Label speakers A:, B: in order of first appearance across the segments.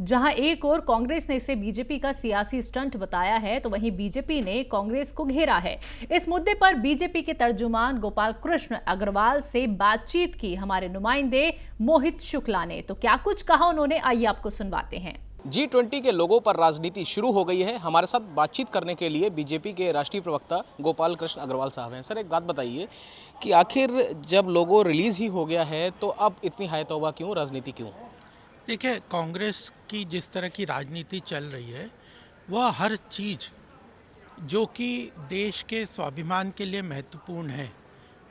A: जहां एक ओर कांग्रेस ने इसे बीजेपी का सियासी स्टंट बताया है, तो वहीं बीजेपी ने कांग्रेस को घेरा है। इस मुद्दे पर बीजेपी के तर्जुमान गोपाल कृष्ण अग्रवाल से बातचीत की हमारे नुमाइंदे मोहित शुक्ला ने। तो क्या कुछ कहा उन्होंने, आइए आपको सुनवाते हैं।
B: G20 के लोगों पर राजनीति शुरू हो गई है। हमारे साथ बातचीत करने के लिए बीजेपी के राष्ट्रीय प्रवक्ता गोपाल कृष्ण अग्रवाल साहब हैं। सर, एक बात बताइए कि आखिर जब लोगो रिलीज ही हो गया है तो अब इतनी हाय तौबा क्यों, राजनीति क्यों?
C: देखिए, कांग्रेस की जिस तरह की राजनीति चल रही है, वह हर चीज़ जो कि देश के स्वाभिमान के लिए महत्वपूर्ण है,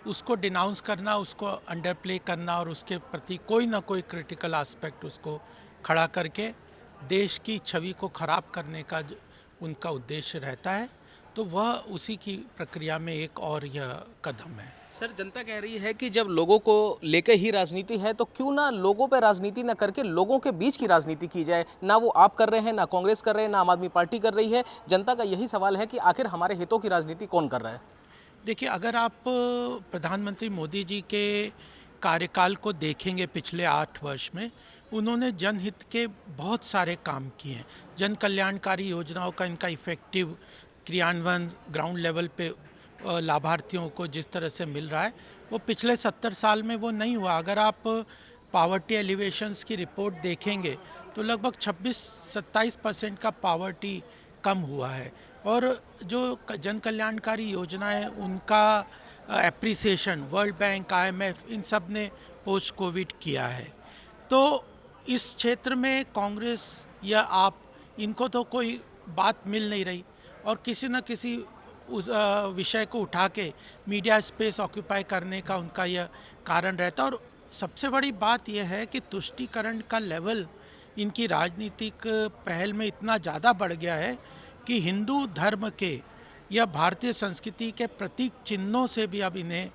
C: उसको डिनाउंस करना, उसको अंडर प्ले करना और उसके प्रति कोई ना कोई क्रिटिकल एस्पेक्ट उसको खड़ा करके देश की छवि को खराब करने का उनका उद्देश्य रहता है। तो वह उसी की प्रक्रिया में एक और यह कदम है।
B: सर, जनता कह रही है कि जब लोगों को लेकर ही राजनीति है तो क्यों ना लोगों पे राजनीति ना करके लोगों के बीच की राजनीति की जाए। ना वो आप कर रहे हैं, ना कांग्रेस कर रहे हैं, ना आम आदमी पार्टी कर रही है। जनता का यही सवाल है कि आखिर हमारे हितों की राजनीति कौन कर रहा है।
C: देखिए, अगर आप प्रधानमंत्री मोदी जी के कार्यकाल को देखेंगे पिछले 8 वर्ष में, उन्होंने जनहित के बहुत सारे काम किए हैं। जन कल्याणकारी योजनाओं का इनका इफ़ेक्टिव क्रियान्वयन ग्राउंड लेवल पे लाभार्थियों को जिस तरह से मिल रहा है, वो पिछले 70 साल में वो नहीं हुआ। अगर आप पावर्टी एलिवेशंस की रिपोर्ट देखेंगे तो लगभग 26-27% का पावर्टी कम हुआ है। और जो जन कल्याणकारी योजनाएं, उनका एप्रिसिएशन वर्ल्ड बैंक, IMF, इन सब ने पोस्ट कोविड किया है। तो इस क्षेत्र में कांग्रेस या आप, इनको तो कोई बात मिल नहीं रही और किसी न किसी उस विषय को उठा के मीडिया स्पेस ऑक्यूपाई करने का उनका यह कारण रहता है। और सबसे बड़ी बात यह है कि तुष्टीकरण का लेवल इनकी राजनीतिक पहल में इतना ज़्यादा बढ़ गया है कि हिंदू धर्म के या भारतीय संस्कृति के प्रतीक चिन्हों से भी अब इन्हें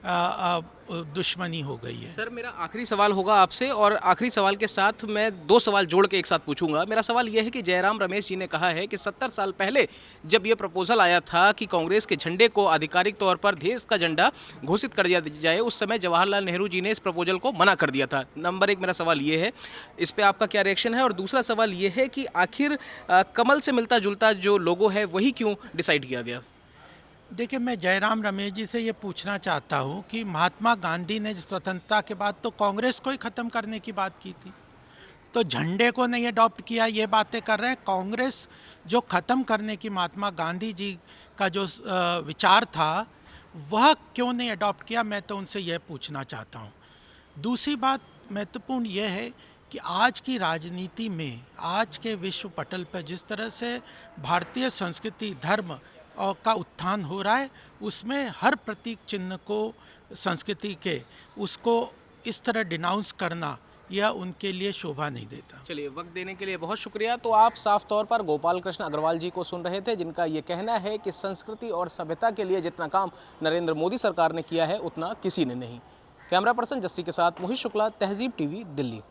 C: दुश्मनी हो गई है।
B: सर, मेरा आखिरी सवाल होगा आपसे, और आखिरी सवाल के साथ मैं 2 सवाल जोड़ के एक साथ पूछूंगा। मेरा सवाल यह है कि जयराम रमेश जी ने कहा है कि 70 साल पहले जब यह प्रपोजल आया था कि कांग्रेस के झंडे को आधिकारिक तौर पर देश का झंडा घोषित कर दिया जाए, उस समय जवाहरलाल नेहरू जी ने इस प्रपोजल को मना कर दिया था। नंबर 1 मेरा सवाल ये है, इस पर आपका क्या रिएक्शन है? और दूसरा सवाल ये है कि आखिर कमल से मिलता जुलता जो लोगो है वही क्यों डिसाइड किया गया?
C: देखिए, मैं जयराम रमेश जी से ये पूछना चाहता हूँ कि महात्मा गांधी ने स्वतंत्रता के बाद तो कांग्रेस को ही ख़त्म करने की बात की थी, तो झंडे को नहीं अडॉप्ट किया, ये बातें कर रहे हैं। कांग्रेस जो ख़त्म करने की महात्मा गांधी जी का जो विचार था, वह क्यों नहीं अडॉप्ट किया, मैं तो उनसे यह पूछना चाहता हूँ। दूसरी बात महत्वपूर्ण यह है कि आज की राजनीति में, आज के विश्व पटल पर जिस तरह से भारतीय संस्कृति, धर्म और का उत्थान हो रहा है, उसमें हर प्रतीक चिन्ह को, संस्कृति के, उसको इस तरह डिनाउंस करना यह उनके लिए शोभा नहीं देता।
B: चलिए, वक्त देने के लिए बहुत शुक्रिया। तो आप साफ तौर पर गोपाल कृष्ण अग्रवाल जी को सुन रहे थे, जिनका ये कहना है कि संस्कृति और सभ्यता के लिए जितना काम नरेंद्र मोदी सरकार ने किया है, उतना किसी ने नहीं। कैमरा पर्सन जस्सी के साथ मोहित शुक्ला, तहजीब टीवी, दिल्ली।